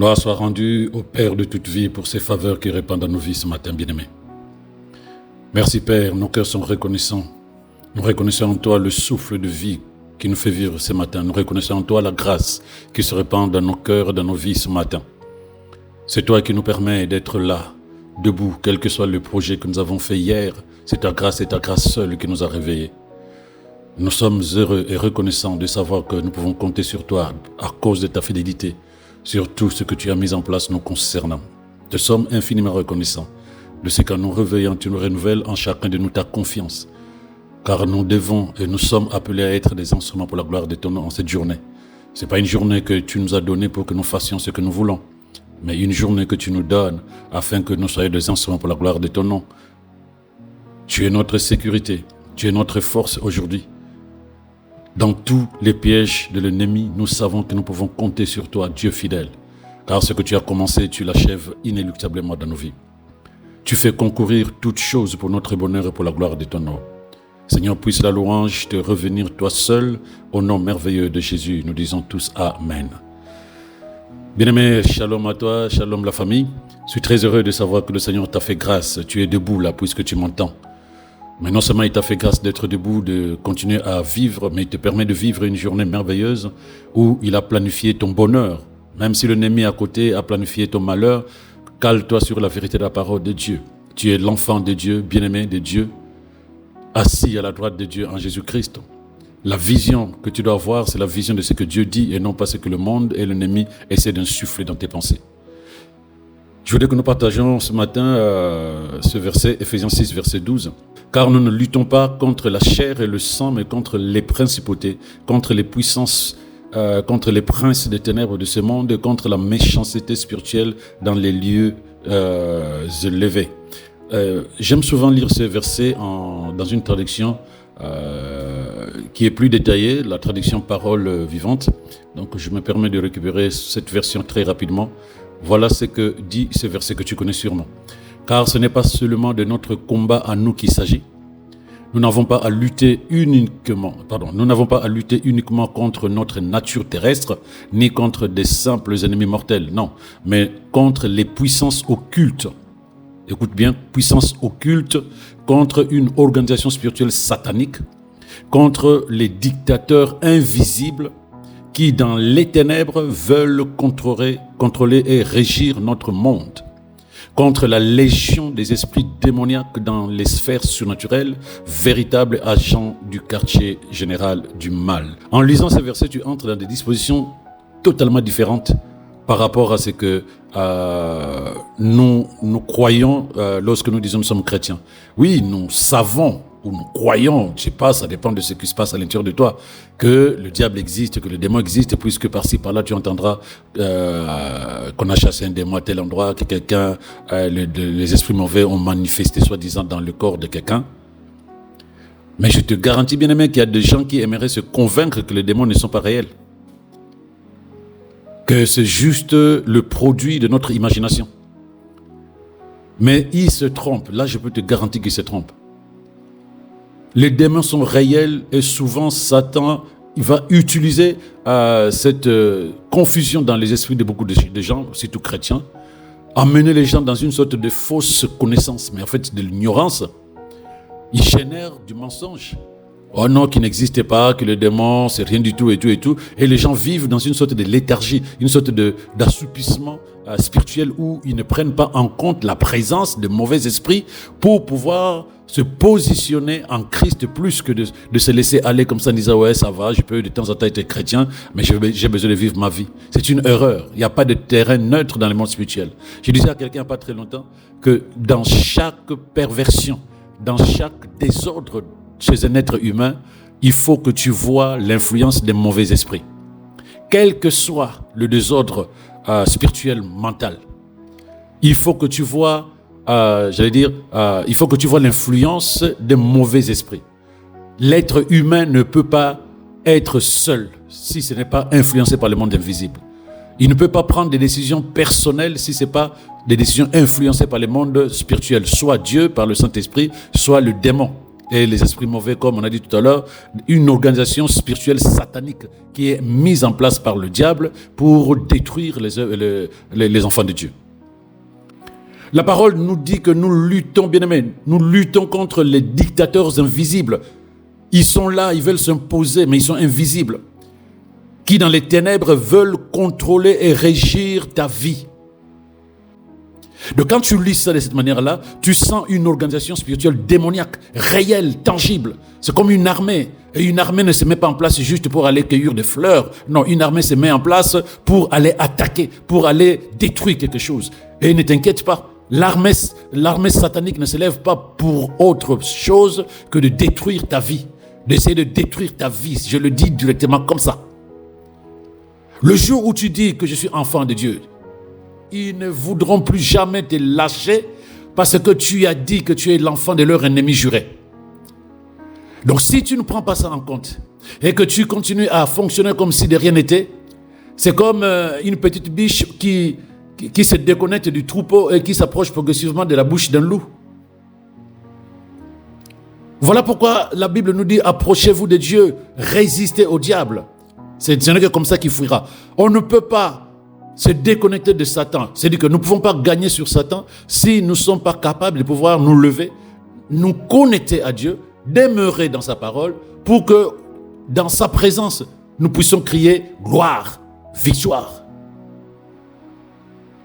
Gloire soit rendue au Père de toute vie pour ses faveurs qui répandent dans nos vies ce matin, bien-aimés. Merci Père, nos cœurs sont reconnaissants. Nous reconnaissons en toi le souffle de vie qui nous fait vivre ce matin. Nous reconnaissons en toi la grâce qui se répand dans nos cœurs, dans nos vies ce matin. C'est toi qui nous permets d'être là, debout, quel que soit le projet que nous avons fait hier. C'est ta grâce seule qui nous a réveillés. Nous sommes heureux et reconnaissants de savoir que nous pouvons compter sur toi à cause de ta fidélité, sur tout ce que tu as mis en place nous concernant. Nous sommes infiniment reconnaissants de ce qu'en nous réveillant, tu nous renouvelles en chacun de nous ta confiance. Car nous devons et nous sommes appelés à être des instruments pour la gloire de ton nom en cette journée. Ce n'est pas une journée que tu nous as donnée pour que nous fassions ce que nous voulons, mais une journée que tu nous donnes afin que nous soyons des instruments pour la gloire de ton nom. Tu es notre sécurité, tu es notre force aujourd'hui. Dans tous les pièges de l'ennemi, nous savons que nous pouvons compter sur toi, Dieu fidèle. Car ce que tu as commencé, tu l'achèves inéluctablement dans nos vies. Tu fais concourir toutes choses pour notre bonheur et pour la gloire de ton nom. Seigneur, puisse la louange te revenir toi seul, au nom merveilleux de Jésus. Nous disons tous Amen. Bien-aimé, shalom à toi, shalom la famille. Je suis très heureux de savoir que le Seigneur t'a fait grâce. Tu es debout là, puisque tu m'entends. Mais non seulement il t'a fait grâce d'être debout, de continuer à vivre, mais il te permet de vivre une journée merveilleuse où il a planifié ton bonheur. Même si l'ennemi à côté a planifié ton malheur, cale-toi sur la vérité de la parole de Dieu. Tu es l'enfant de Dieu, bien-aimé de Dieu, assis à la droite de Dieu en Jésus-Christ. La vision que tu dois avoir, c'est la vision de ce que Dieu dit et non pas ce que le monde et l'ennemi essaient d'insuffler dans tes pensées. Je voudrais que nous partagions ce matin ce verset, Ephésiens 6, verset 12. Car nous ne luttons pas contre la chair et le sang, mais contre les principautés, contre les puissances, contre les princes des ténèbres de ce monde, contre la méchanceté spirituelle dans les lieux élevés. J'aime souvent lire ce verset dans une traduction qui est plus détaillée, la traduction parole vivante. Donc je me permets de récupérer cette version très rapidement. Voilà ce que dit ce verset que tu connais sûrement. Car ce n'est pas seulement de notre combat à nous qu'il s'agit. Nous n'avons pas à lutter uniquement contre notre nature terrestre, ni contre des simples ennemis mortels, non, mais contre les puissances occultes. Écoute bien, puissances occultes, contre une organisation spirituelle satanique, contre les dictateurs invisibles qui, dans les ténèbres, veulent contrôler et régir notre monde, contre la légion des esprits démoniaques dans les sphères surnaturelles, véritables agents du quartier général du mal. En lisant ces versets, tu entres dans des dispositions totalement différentes par rapport à ce que nous croyons lorsque nous disons nous sommes chrétiens. Oui, nous savons ou nous croyons, je ne sais pas, ça dépend de ce qui se passe à l'intérieur de toi, que le diable existe, que le démon existe, puisque par-ci, par-là, tu entendras qu'on a chassé un démon à tel endroit, que quelqu'un, les esprits mauvais ont manifesté, soi-disant, dans le corps de quelqu'un. Mais je te garantis, bien aimé, qu'il y a des gens qui aimeraient se convaincre que les démons ne sont pas réels. Que c'est juste le produit de notre imagination. Mais ils se trompent. Là, je peux te garantir qu'ils se trompent. Les démons sont réels et souvent Satan il va utiliser cette confusion dans les esprits de beaucoup de gens, surtout chrétiens, amener les gens dans une sorte de fausse connaissance, mais en fait de l'ignorance. Il génère du mensonge. Oh non, qui n'existait pas, que le démon, c'est rien du tout et tout et tout. Et les gens vivent dans une sorte de léthargie, une sorte d'assoupissement spirituel où ils ne prennent pas en compte la présence de mauvais esprits pour pouvoir se positionner en Christ plus que de se laisser aller comme ça en disant ouais ça va, je peux de temps en temps être chrétien, mais j'ai besoin de vivre ma vie. C'est une erreur. Il n'y a pas de terrain neutre dans le monde spirituel. Je disais à quelqu'un il n'y a pas très longtemps que dans chaque perversion, dans chaque désordre chez un être humain, il faut que tu vois l'influence des mauvais esprits. Quel que soit le désordre spirituel, mental, il faut que tu vois, il faut que tu vois l'influence des mauvais esprits. L'être humain ne peut pas être seul si ce n'est pas influencé par le monde invisible. Il ne peut pas prendre des décisions personnelles si ce n'est pas des décisions influencées par le monde spirituel, soit Dieu par le Saint-Esprit, soit le démon. Et les esprits mauvais, comme on a dit tout à l'heure, une organisation spirituelle satanique qui est mise en place par le diable pour détruire les enfants de Dieu. La parole nous dit que nous luttons, bien-aimés, nous luttons contre les dictateurs invisibles. Ils sont là, ils veulent s'imposer, mais ils sont invisibles. Qui, dans les ténèbres, veulent contrôler et régir ta vie. Donc quand tu lis ça de cette manière-là, tu sens une organisation spirituelle démoniaque, réelle, tangible. C'est comme une armée. Et une armée ne se met pas en place juste pour aller cueillir des fleurs. Non, une armée se met en place pour aller attaquer, pour aller détruire quelque chose. Et ne t'inquiète pas, l'armée satanique ne se lève pas pour autre chose que de détruire ta vie. D'essayer de détruire ta vie. Je le dis directement comme ça. Le jour où tu dis que je suis enfant de Dieu, ils ne voudront plus jamais te lâcher parce que tu as dit que tu es l'enfant de leur ennemi juré. Donc si tu ne prends pas ça en compte et que tu continues à fonctionner comme si de rien n'était, c'est comme une petite biche qui se déconnecte du troupeau et qui s'approche progressivement de la bouche d'un loup. Voilà pourquoi la Bible nous dit « Approchez-vous de Dieu, résistez au diable ». Ce n'est que comme ça qu'il fuira. On ne peut pas se déconnecter de Satan. C'est-à-dire que nous ne pouvons pas gagner sur Satan si nous ne sommes pas capables de pouvoir nous lever, nous connecter à Dieu, demeurer dans sa parole pour que dans sa présence, nous puissions crier gloire, victoire.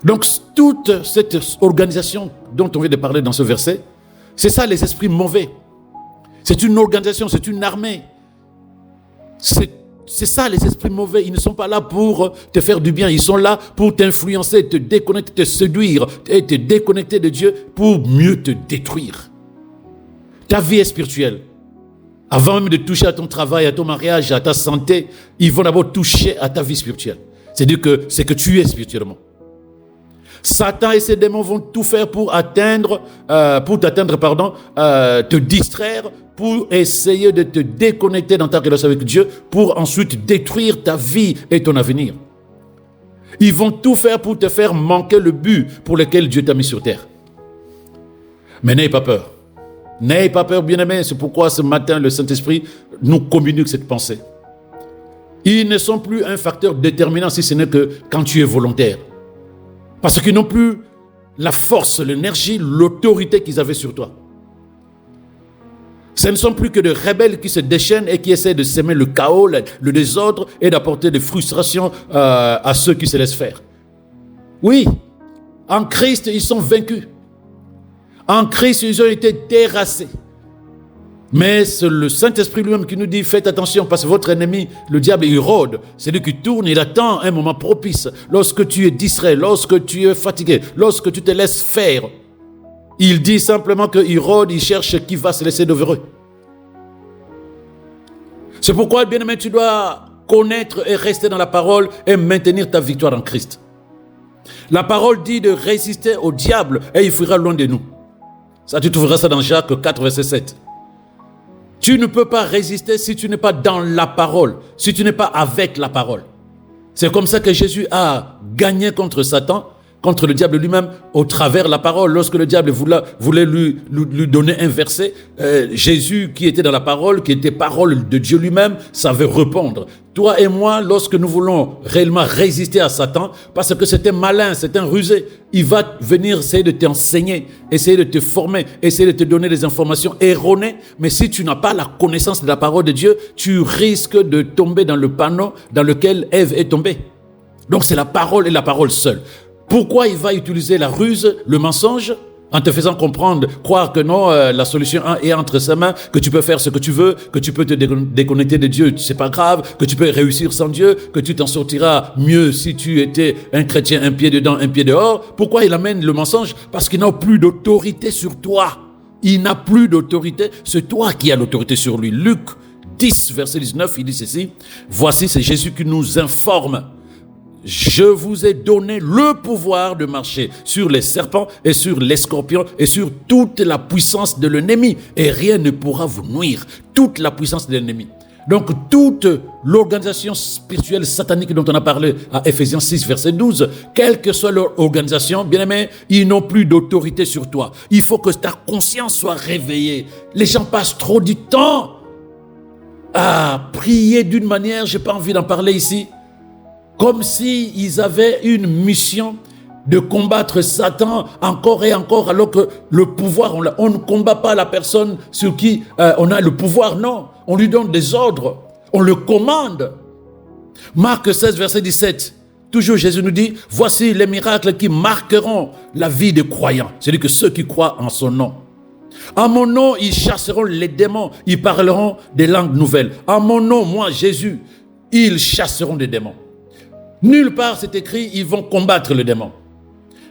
Donc toute cette organisation dont on vient de parler dans ce verset, c'est ça les esprits mauvais. C'est une organisation, c'est une armée. C'est ça les esprits mauvais, ils ne sont pas là pour te faire du bien, ils sont là pour t'influencer, te déconnecter, te séduire et te déconnecter de Dieu pour mieux te détruire. Ta vie est spirituelle. Avant même de toucher à ton travail, à ton mariage, à ta santé, ils vont d'abord toucher à ta vie spirituelle. C'est-à-dire que c'est que tu es spirituellement. Satan et ses démons vont tout faire pour t'atteindre, te distraire, pour essayer de te déconnecter dans ta relation avec Dieu, pour ensuite détruire ta vie et ton avenir. Ils vont tout faire pour te faire manquer le but pour lequel Dieu t'a mis sur terre. Mais n'ayez pas peur. N'ayez pas peur, bien-aimés. C'est pourquoi ce matin, le Saint-Esprit nous communique cette pensée. Ils ne sont plus un facteur déterminant si ce n'est que quand tu es volontaire. Parce qu'ils n'ont plus la force, l'énergie, l'autorité qu'ils avaient sur toi. Ce ne sont plus que des rebelles qui se déchaînent et qui essaient de semer le chaos, le désordre et d'apporter des frustrations à ceux qui se laissent faire. Oui, en Christ, ils sont vaincus. En Christ, ils ont été terrassés. Mais c'est le Saint-Esprit lui-même qui nous dit, faites attention parce que votre ennemi, le diable, il rôde. C'est lui qui tourne, il attend un moment propice. Lorsque tu es distrait, lorsque tu es fatigué, lorsque tu te laisses faire, il dit simplement qu'il rôde, il cherche qui va se laisser devenir. C'est pourquoi, bien-aimé, tu dois connaître et rester dans la parole et maintenir ta victoire en Christ. La parole dit de résister au diable et il fuira loin de nous. Ça, tu trouveras ça dans Jacques 4, verset 7. Tu ne peux pas résister si tu n'es pas dans la parole, si tu n'es pas avec la parole. C'est comme ça que Jésus a gagné contre Satan, contre le diable lui-même, au travers de la parole. Lorsque le diable voulait lui donner un verset, Jésus, qui était dans la parole, qui était parole de Dieu lui-même, savait répondre. Toi et moi, lorsque nous voulons réellement résister à Satan, parce que c'est un malin, c'est un rusé, il va venir essayer de t'enseigner, essayer de te former, essayer de te donner des informations erronées. Mais si tu n'as pas la connaissance de la parole de Dieu, tu risques de tomber dans le panneau dans lequel Ève est tombée. Donc c'est la parole et la parole seule. Pourquoi il va utiliser la ruse, le mensonge, en te faisant croire que non, la solution est entre ses mains, que tu peux faire ce que tu veux, que tu peux te déconnecter de Dieu, c'est pas grave, que tu peux réussir sans Dieu, que tu t'en sortiras mieux si tu étais un chrétien, un pied dedans, un pied dehors. Pourquoi il amène le mensonge? Parce qu'il n'a plus d'autorité sur toi. Il n'a plus d'autorité, c'est toi qui as l'autorité sur lui. Luc 10, verset 19, il dit ceci, « Voici, c'est Jésus qui nous informe. Je vous ai donné le pouvoir de marcher sur les serpents et sur les scorpions et sur toute la puissance de l'ennemi. Et rien ne pourra vous nuire. » Toute la puissance de l'ennemi. Donc, toute l'organisation spirituelle satanique dont on a parlé à Ephésiens 6, verset 12, quelle que soit leur organisation, bien-aimés, ils n'ont plus d'autorité sur toi. Il faut que ta conscience soit réveillée. Les gens passent trop du temps à prier d'une manière, je n'ai pas envie d'en parler ici, comme s'ils avaient une mission de combattre Satan encore et encore, alors que le pouvoir, on ne combat pas la personne sur qui on a le pouvoir, non. On lui donne des ordres, on le commande. Marc 16, verset 17, toujours Jésus nous dit, voici les miracles qui marqueront la vie des croyants, c'est-à-dire que ceux qui croient en son nom. En mon nom, ils chasseront les démons, ils parleront des langues nouvelles. En mon nom, moi, Jésus, ils chasseront des démons. Nulle part c'est écrit, ils vont combattre le démon.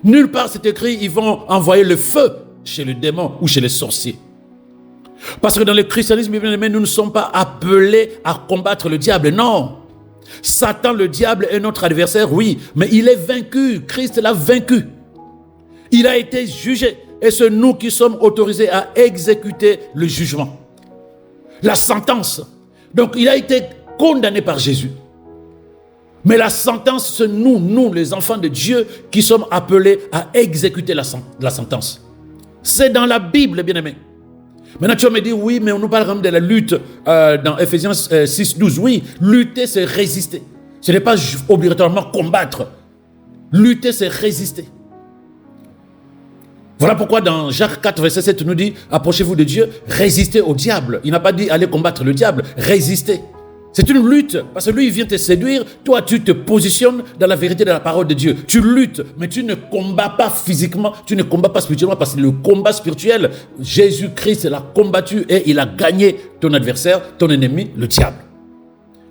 Nulle part c'est écrit, ils vont envoyer le feu chez le démon ou chez les sorciers. Parce que dans le christianisme, nous ne sommes pas appelés à combattre le diable, non. Satan, le diable, est notre adversaire, oui, mais il est vaincu. Christ l'a vaincu. Il a été jugé. Et c'est nous qui sommes autorisés à exécuter le jugement. La sentence. Donc, il a été condamné par Jésus. Mais la sentence, c'est nous, les enfants de Dieu, qui sommes appelés à exécuter la sentence. C'est dans la Bible, bien-aimé. Maintenant, tu vas me dire, oui, mais on nous parle quand même de la lutte dans Ephésiens 6, 12. Oui, lutter, c'est résister. Ce n'est pas obligatoirement combattre. Lutter, c'est résister. Voilà pourquoi dans Jacques 4, verset 7, nous dit, approchez-vous de Dieu, résistez au diable. Il n'a pas dit, allez combattre le diable, résistez. C'est une lutte, parce que lui, il vient te séduire. Toi, tu te positionnes dans la vérité de la parole de Dieu. Tu luttes, mais tu ne combats pas physiquement, tu ne combats pas spirituellement, parce que le combat spirituel, Jésus-Christ l'a combattu et il a gagné ton adversaire, ton ennemi, le diable.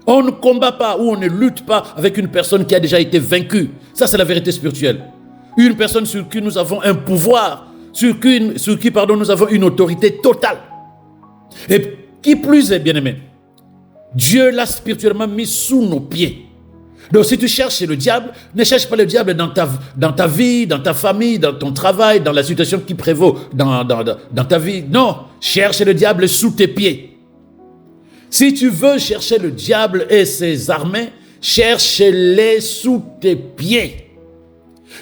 On ne combat pas ou on ne lutte pas avec une personne qui a déjà été vaincue. Ça, c'est la vérité spirituelle. Une personne sur qui nous avons un pouvoir, sur qui nous avons une autorité totale. Et qui plus est, bien-aimé, Dieu l'a spirituellement mis sous nos pieds. Donc si tu cherches le diable, ne cherche pas le diable dans ta vie, dans ta famille, dans ton travail, dans la situation qui prévaut dans ta vie. Non, cherche le diable sous tes pieds. Si tu veux chercher le diable et ses armées, cherche-les sous tes pieds.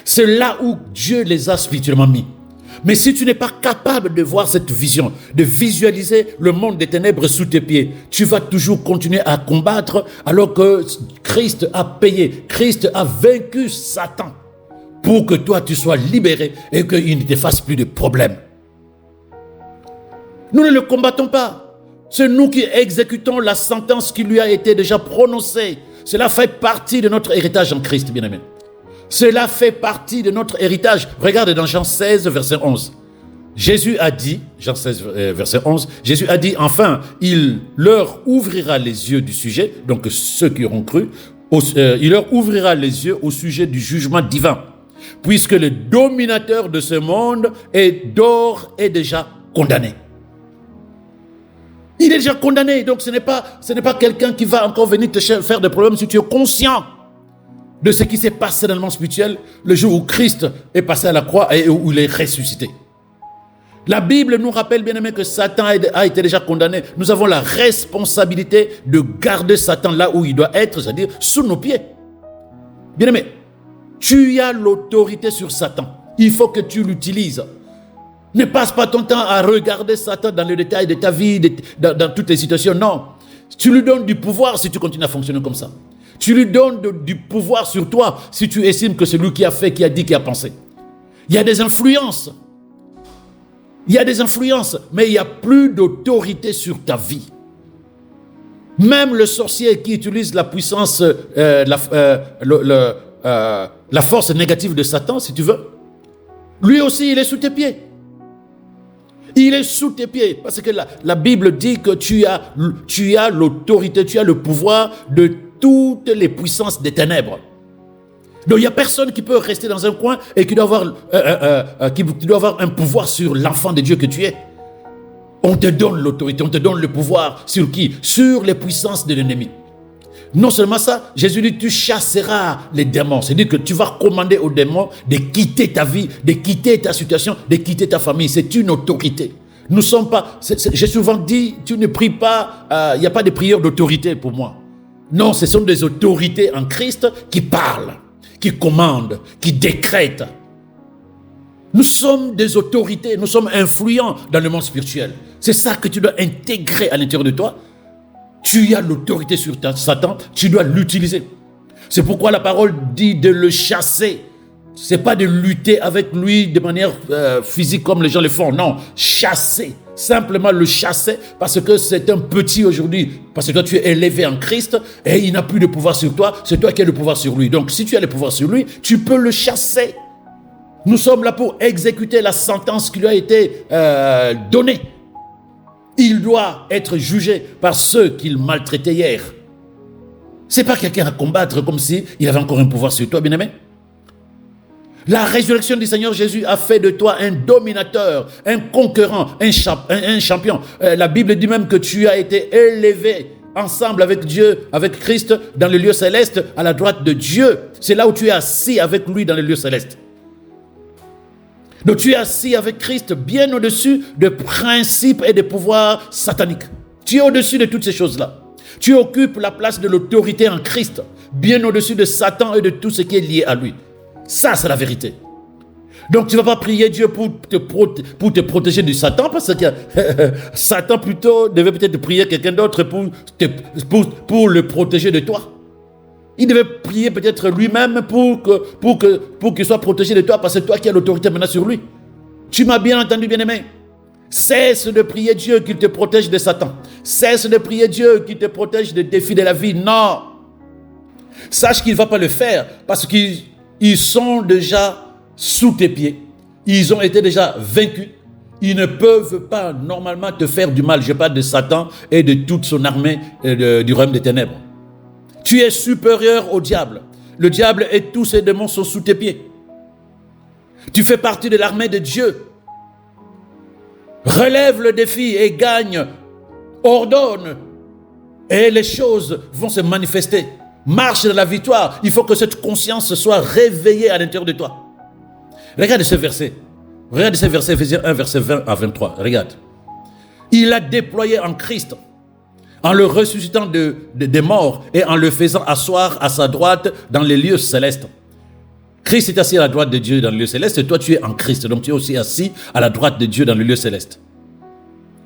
C'est là où Dieu les a spirituellement mis. Mais si tu n'es pas capable de voir cette vision, de visualiser le monde des ténèbres sous tes pieds, tu vas toujours continuer à combattre alors que Christ a payé, Christ a vaincu Satan pour que toi tu sois libéré et qu'il ne te fasse plus de problème. Nous ne le combattons pas. C'est nous qui exécutons la sentence qui lui a été déjà prononcée. Cela fait partie de notre héritage en Christ, bien-aimé. Cela fait partie de notre héritage. Regarde dans Jean 16, verset 11. Jésus a dit, Jean 16, verset 11, Jésus a dit, enfin, il leur ouvrira les yeux du sujet, donc ceux qui auront cru, il leur ouvrira les yeux au sujet du jugement divin, puisque le dominateur de ce monde est déjà condamné. Il est déjà condamné, donc ce n'est pas quelqu'un qui va encore venir te faire des problèmes si tu es conscient de ce qui s'est passé dans le monde spirituel le jour où Christ est passé à la croix et où il est ressuscité. La Bible nous rappelle, bien aimé, que Satan a été déjà condamné. Nous avons la responsabilité de garder Satan là où il doit être, c'est-à-dire sous nos pieds. Bien aimé, tu as l'autorité sur Satan. Il faut que tu l'utilises. Ne passe pas ton temps à regarder Satan dans le détail de ta vie, dans toutes les situations. Non, tu lui donnes du pouvoir si tu continues à fonctionner comme ça. Tu lui donnes du pouvoir sur toi si tu estimes que c'est lui qui a fait, qui a dit, qui a pensé. Il y a des influences. Mais il n'y a plus d'autorité sur ta vie. Même le sorcier qui utilise la puissance, la force négative de Satan, si tu veux, lui aussi, il est sous tes pieds. Il est sous tes pieds. Parce que la Bible dit que tu as l'autorité, tu as le pouvoir de toutes les puissances des ténèbres. Donc il n'y a personne qui peut rester dans un coin et qui doit avoir un pouvoir sur l'enfant de Dieu que tu es. On te donne l'autorité, on te donne le pouvoir sur qui? Sur les puissances de l'ennemi. Non seulement ça, Jésus dit tu chasseras les démons. C'est-à-dire que tu vas commander aux démons de quitter ta vie, de quitter ta situation, de quitter ta famille. C'est une autorité. Nous sommes pas... J'ai souvent dit, tu ne pries pas, il n'y a pas de prière d'autorité pour moi. Non, ce sont des autorités en Christ qui parlent, qui commandent, qui décrètent. Nous sommes des autorités, nous sommes influents dans le monde spirituel. C'est ça que tu dois intégrer à l'intérieur de toi. Tu as l'autorité sur Satan, tu dois l'utiliser. C'est pourquoi la parole dit de le chasser. Ce n'est pas de lutter avec lui de manière physique comme les gens le font. Non, chasser. Simplement le chasser parce que c'est un petit aujourd'hui. Parce que toi, tu es élevé en Christ et il n'a plus de pouvoir sur toi. C'est toi qui as le pouvoir sur lui. Donc, si tu as le pouvoir sur lui, tu peux le chasser. Nous sommes là pour exécuter la sentence qui lui a été donnée. Il doit être jugé par ceux qu'il maltraitait hier. Ce n'est pas quelqu'un à combattre comme s'il avait encore un pouvoir sur toi, bien-aimé. La résurrection du Seigneur Jésus a fait de toi un dominateur, un conquérant, un champion. La Bible dit même que tu as été élevé ensemble avec Dieu, avec Christ, dans le lieu céleste, à la droite de Dieu. C'est là où tu es assis avec lui dans le lieu céleste. Donc tu es assis avec Christ bien au-dessus des principes et des pouvoirs sataniques. Tu es au-dessus de toutes ces choses-là. Tu occupes la place de l'autorité en Christ, bien au-dessus de Satan et de tout ce qui est lié à lui. Ça, c'est la vérité. Donc, tu ne vas pas prier Dieu pour te protéger du Satan, parce que Satan plutôt devait peut-être prier quelqu'un d'autre pour le protéger de toi. Il devait prier peut-être lui-même pour qu'il soit protégé de toi, parce que c'est toi qui as l'autorité maintenant sur lui. Tu m'as bien entendu, bien-aimé. Cesse de prier Dieu qu'il te protège de Satan. Cesse de prier Dieu qu'il te protège des défis de la vie. Non. Sache qu'il ne va pas le faire, parce qu'ils sont déjà sous tes pieds. Ils ont été déjà vaincus. Ils ne peuvent pas normalement te faire du mal. Je parle de Satan et de toute son armée du royaume des ténèbres. Tu es supérieur au diable. Le diable et tous ses démons sont sous tes pieds. Tu fais partie de l'armée de Dieu. Relève le défi et gagne. Ordonne. Et les choses vont se manifester. Marche de la victoire. Il faut que cette conscience soit réveillée à l'intérieur de toi. Regarde ce verset. Regarde ce verset, Ephésiens 1, verset 20 à 23. Regarde. Il a déployé en Christ, en le ressuscitant des morts et en le faisant asseoir à sa droite dans les lieux célestes. Christ est assis à la droite de Dieu dans le lieu céleste et toi tu es en Christ. Donc tu es aussi assis à la droite de Dieu dans le lieu céleste.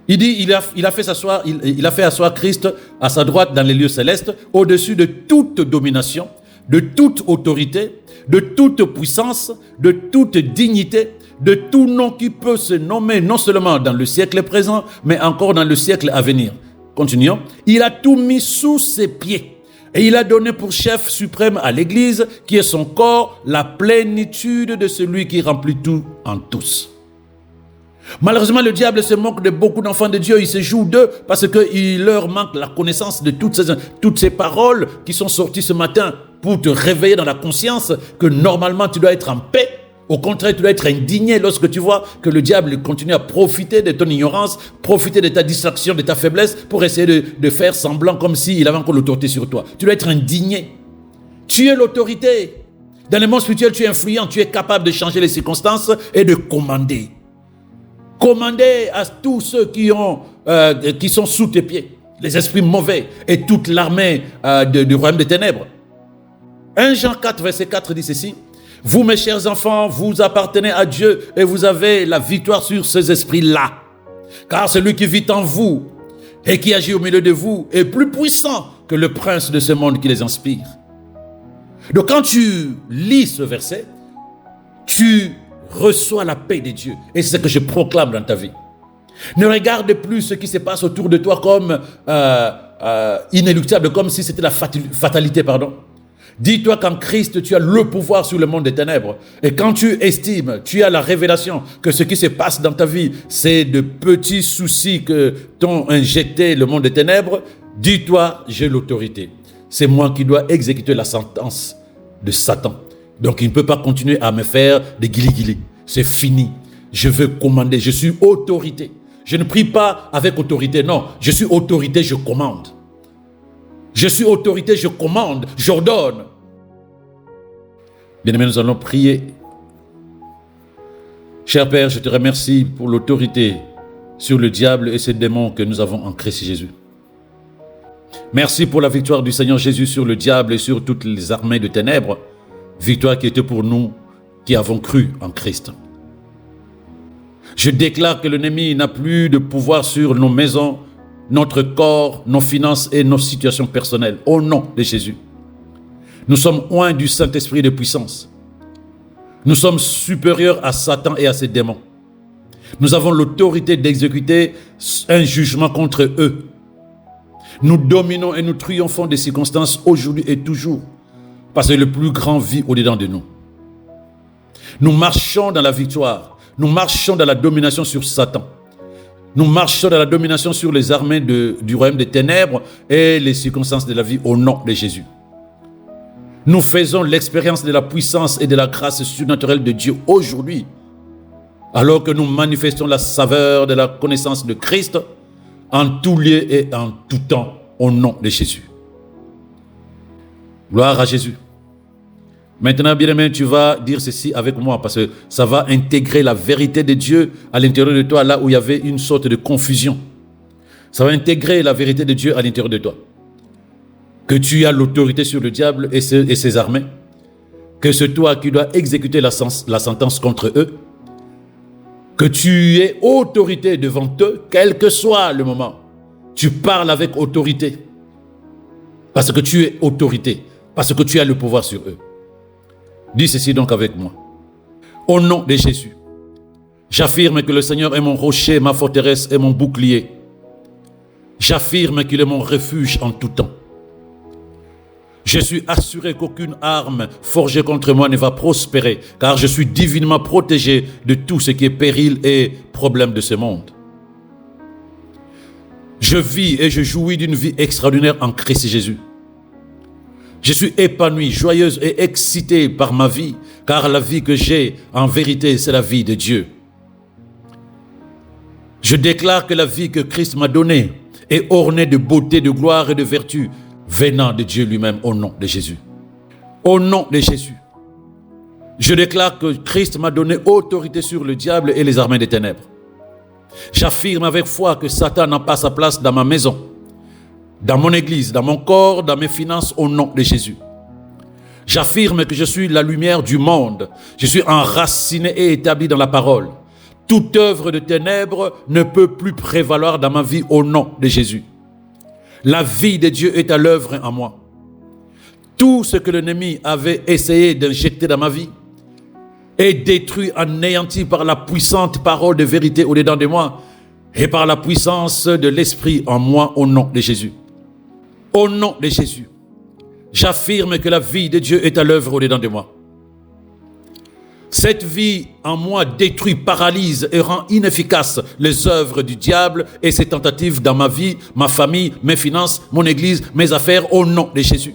Il dit, il a fait asseoir Christ à sa droite dans les lieux célestes, au-dessus de toute domination, de toute autorité, de toute puissance, de toute dignité, de tout nom qui peut se nommer non seulement dans le siècle présent, mais encore dans le siècle à venir. Continuons. Il a tout mis sous ses pieds. Et il a donné pour chef suprême à l'Église, qui est son corps, la plénitude de celui qui remplit tout en tous. Malheureusement, le diable se moque de beaucoup d'enfants de Dieu. Il se joue d'eux parce qu'il leur manque la connaissance de toutes ces paroles qui sont sorties ce matin pour te réveiller dans la conscience que normalement tu dois être en paix. Au contraire, tu dois être indigné lorsque tu vois que le diable continue à profiter de ton ignorance, profiter de ta distraction, de ta faiblesse pour essayer de faire semblant comme s'il avait encore l'autorité sur toi. Tu dois être indigné. Tu es l'autorité. Dans le monde spirituel, tu es influent, tu es capable de changer les circonstances et de commander. Commander à tous ceux qui sont sous tes pieds, les esprits mauvais et toute l'armée du royaume des ténèbres. 1 Jean 4, verset 4 dit ceci. Vous, mes chers enfants, vous appartenez à Dieu et vous avez la victoire sur ces esprits-là. Car celui qui vit en vous et qui agit au milieu de vous est plus puissant que le prince de ce monde qui les inspire. Donc quand tu lis ce verset, tu reçois la paix de Dieu. Et c'est ce que je proclame dans ta vie. Ne regarde plus ce qui se passe autour de toi comme inéluctable, comme si c'était la fatalité, pardon. Dis-toi qu'en Christ, tu as le pouvoir sur le monde des ténèbres. Et quand tu estimes, tu as la révélation que ce qui se passe dans ta vie, c'est de petits soucis que t'ont injecté le monde des ténèbres, dis-toi, j'ai l'autorité. C'est moi qui dois exécuter la sentence de Satan. Donc il ne peut pas continuer à me faire des guili-guili. C'est fini. Je veux commander. Je suis autorité. Je ne prie pas avec autorité. Non, je suis autorité, je commande. Je suis autorité, je commande, j'ordonne. Bien-aimés, nous allons prier. Cher Père, je te remercie pour l'autorité sur le diable et ses démons que nous avons en Christ Jésus. Merci pour la victoire du Seigneur Jésus sur le diable et sur toutes les armées de ténèbres, victoire qui était pour nous qui avons cru en Christ. Je déclare que l'ennemi n'a plus de pouvoir sur nos maisons, notre corps, nos finances et nos situations personnelles. Au nom de Jésus. Nous sommes oints du Saint-Esprit de puissance. Nous sommes supérieurs à Satan et à ses démons. Nous avons l'autorité d'exécuter un jugement contre eux. Nous dominons et nous triomphons des circonstances aujourd'hui et toujours, parce que le plus grand vit au-dedans de nous. Nous marchons dans la victoire. Nous marchons dans la domination sur Satan. Nous marchons dans la domination sur les armées du royaume des ténèbres et les circonstances de la vie au nom de Jésus. Nous faisons l'expérience de la puissance et de la grâce surnaturelle de Dieu aujourd'hui, alors que nous manifestons la saveur de la connaissance de Christ en tout lieu et en tout temps au nom de Jésus. Gloire à Jésus. Maintenant, bien-aimé, tu vas dire ceci avec moi parce que ça va intégrer la vérité de Dieu à l'intérieur de toi, là où il y avait une sorte de confusion. Ça va intégrer la vérité de Dieu à l'intérieur de toi. Que tu as l'autorité sur le diable et ses armées. Que c'est toi qui dois exécuter la sentence contre eux. Que tu aies autorité devant eux, quel que soit le moment. Tu parles avec autorité. Parce que tu es autorité. Parce que tu as le pouvoir sur eux. Dis ceci donc avec moi. Au nom de Jésus, j'affirme que le Seigneur est mon rocher, ma forteresse et mon bouclier. J'affirme qu'il est mon refuge en tout temps. Je suis assuré qu'aucune arme forgée contre moi ne va prospérer, car je suis divinement protégé de tout ce qui est péril et problème de ce monde. Je vis et je jouis d'une vie extraordinaire en Christ Jésus. Je suis épanoui, joyeuse et excité par ma vie, car la vie que j'ai, en vérité, c'est la vie de Dieu. Je déclare que la vie que Christ m'a donnée est ornée de beauté, de gloire et de vertu, venant de Dieu lui-même au nom de Jésus. Au nom de Jésus. Je déclare que Christ m'a donné autorité sur le diable et les armées des ténèbres. J'affirme avec foi que Satan n'a pas sa place dans ma maison, dans mon église, dans mon corps, dans mes finances, au nom de Jésus. J'affirme que je suis la lumière du monde. Je suis enraciné et établi dans la parole. Toute œuvre de ténèbres ne peut plus prévaloir dans ma vie au nom de Jésus. La vie de Dieu est à l'œuvre en moi. Tout ce que l'ennemi avait essayé d'injecter dans ma vie est détruit, anéanti par la puissante parole de vérité au-dedans de moi et par la puissance de l'Esprit en moi au nom de Jésus. Au nom de Jésus, j'affirme que la vie de Dieu est à l'œuvre au-dedans de moi. Cette vie en moi détruit, paralyse et rend inefficaces les œuvres du diable et ses tentatives dans ma vie, ma famille, mes finances, mon église, mes affaires, au nom de Jésus.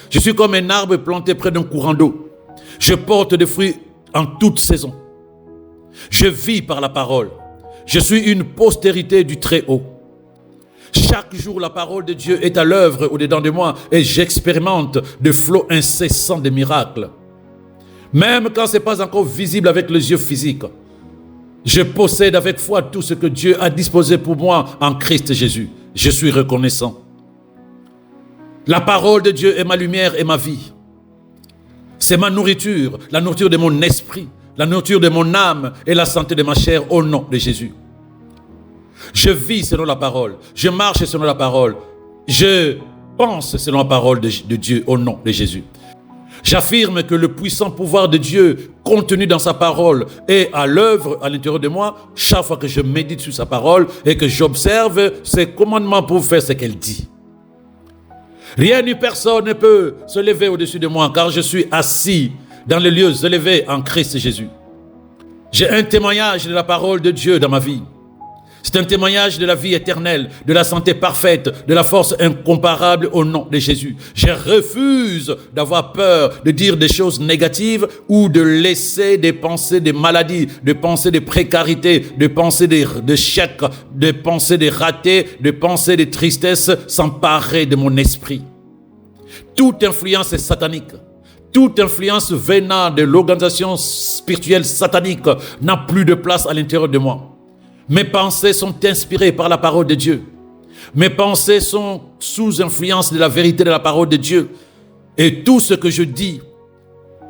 Je suis comme un arbre planté près d'un courant d'eau. Je porte des fruits en toute saison. Je vis par la parole. Je suis une postérité du Très-Haut. Chaque jour, la parole de Dieu est à l'œuvre au-dedans de moi et j'expérimente des flots incessants de miracles. Même quand ce n'est pas encore visible avec les yeux physiques, je possède avec foi tout ce que Dieu a disposé pour moi en Christ Jésus. Je suis reconnaissant. La parole de Dieu est ma lumière et ma vie. C'est ma nourriture, la nourriture de mon esprit, la nourriture de mon âme et la santé de ma chair au nom de Jésus. Je vis selon la parole, je marche selon la parole, je pense selon la parole de Dieu au nom de Jésus. J'affirme que le puissant pouvoir de Dieu contenu dans sa parole est à l'œuvre à l'intérieur de moi chaque fois que je médite sur sa parole et que j'observe ses commandements pour faire ce qu'elle dit. Rien ni personne ne peut se lever au-dessus de moi car je suis assis dans les lieux élevés en Christ Jésus. J'ai un témoignage de la parole de Dieu dans ma vie. C'est un témoignage de la vie éternelle, de la santé parfaite, de la force incomparable au nom de Jésus. Je refuse d'avoir peur de dire des choses négatives ou de laisser des pensées de maladie, de pensées de précarité, de pensées d'échec, de pensées de ratés, de pensées de tristesse s'emparer de mon esprit. Toute influence est satanique. Toute influence venant de l'organisation spirituelle satanique n'a plus de place à l'intérieur de moi. Mes pensées sont inspirées par la parole de Dieu. Mes pensées sont sous influence de la vérité de la parole de Dieu. Et tout ce que je dis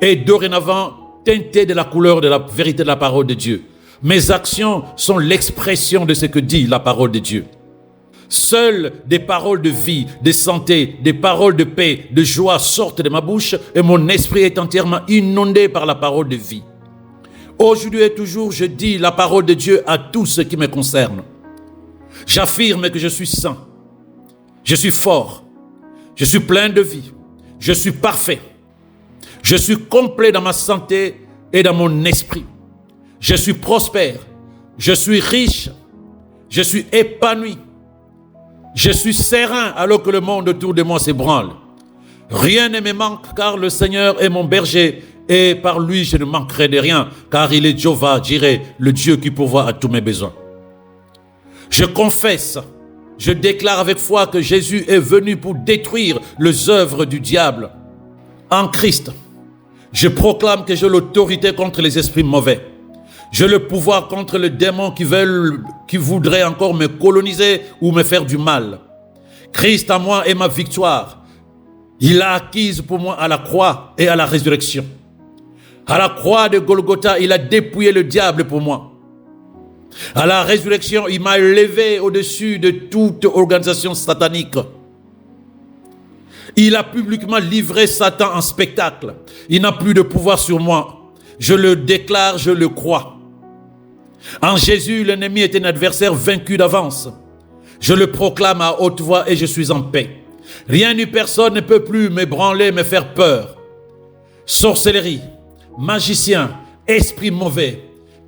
est dorénavant teinté de la couleur de la vérité de la parole de Dieu. Mes actions sont l'expression de ce que dit la parole de Dieu. Seules des paroles de vie, de santé, des paroles de paix, de joie sortent de ma bouche et mon esprit est entièrement inondé par la parole de vie. Aujourd'hui et toujours, je dis la parole de Dieu à tout ce qui me concerne. J'affirme que je suis saint, je suis fort, je suis plein de vie, je suis parfait, je suis complet dans ma santé et dans mon esprit. Je suis prospère, je suis riche, je suis épanoui, je suis serein alors que le monde autour de moi s'ébranle. Rien ne me manque car le Seigneur est mon berger et par lui je ne manquerai de rien car il est Jéhovah, Jireh, le Dieu qui pourvoit à tous mes besoins. Je confesse, je déclare avec foi que Jésus est venu pour détruire les œuvres du diable. En Christ, je proclame que j'ai l'autorité contre les esprits mauvais. J'ai le pouvoir contre les démons qui voudraient encore me coloniser ou me faire du mal. Christ à moi est ma victoire. Il l'a acquise pour moi à la croix et à la résurrection. À la croix de Golgotha, il a dépouillé le diable pour moi. À la résurrection, il m'a élevé au-dessus de toute organisation satanique. Il a publiquement livré Satan en spectacle. Il n'a plus de pouvoir sur moi. Je le déclare, je le crois. En Jésus, l'ennemi est un adversaire vaincu d'avance. Je le proclame à haute voix et je suis en paix. Rien ni personne ne peut plus m'ébranler, me faire peur. Sorcellerie, magicien, esprit mauvais,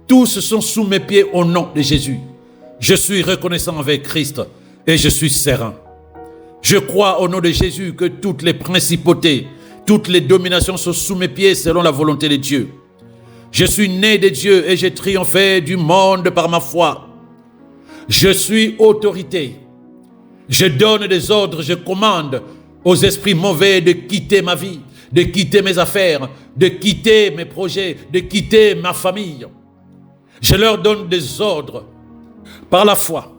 tous sont sous mes pieds au nom de Jésus. Je suis reconnaissant avec Christ et je suis serein. Je crois au nom de Jésus que toutes les principautés, toutes les dominations sont sous mes pieds selon la volonté de Dieu. Je suis né de Dieu et j'ai triomphé du monde par ma foi. Je suis autorité. Je donne des ordres, je commande aux esprits mauvais de quitter ma vie, de quitter mes affaires, de quitter mes projets, de quitter ma famille. Je leur donne des ordres par la foi.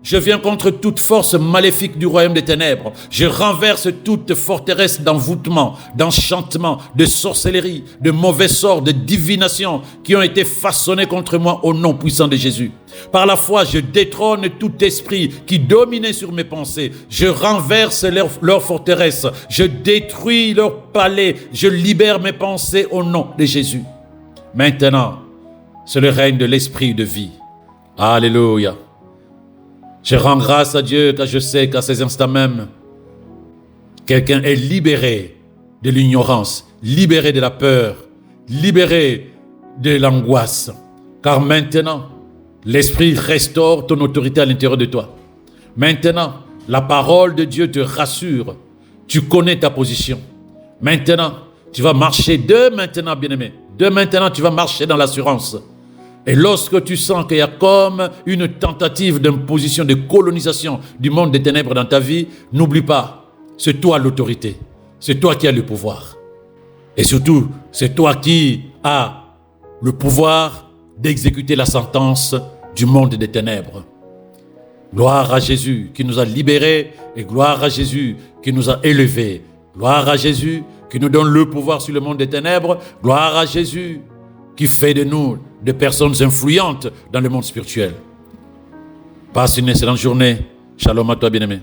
Je viens contre toute force maléfique du royaume des ténèbres. Je renverse toute forteresse d'envoûtement, d'enchantement, de sorcellerie, de mauvais sorts, de divination qui ont été façonnés contre moi au nom puissant de Jésus. Par la foi, je détrône tout esprit qui dominait sur mes pensées. Je renverse leur forteresse. Je détruis leur palais. Je libère mes pensées au nom de Jésus. Maintenant, c'est le règne de l'esprit de vie. Alléluia. Je rends grâce à Dieu car je sais qu'à ces instants même, quelqu'un est libéré de l'ignorance, libéré de la peur, libéré de l'angoisse. Car maintenant, l'Esprit restaure ton autorité à l'intérieur de toi. Maintenant, la parole de Dieu te rassure. Tu connais ta position. Maintenant, tu vas marcher de maintenant, bien-aimé. De maintenant, tu vas marcher dans l'assurance. Et lorsque tu sens qu'il y a comme une tentative d'imposition, de colonisation du monde des ténèbres dans ta vie, n'oublie pas, c'est toi l'autorité. C'est toi qui as le pouvoir. Et surtout, c'est toi qui as le pouvoir d'exécuter la sentence du monde des ténèbres. Gloire à Jésus qui nous a libérés et gloire à Jésus qui nous a élevés. Gloire à Jésus qui nous donne le pouvoir sur le monde des ténèbres. Gloire à Jésus qui fait de nous des personnes influentes dans le monde spirituel. Passe une excellente journée. Shalom à toi, bien-aimé.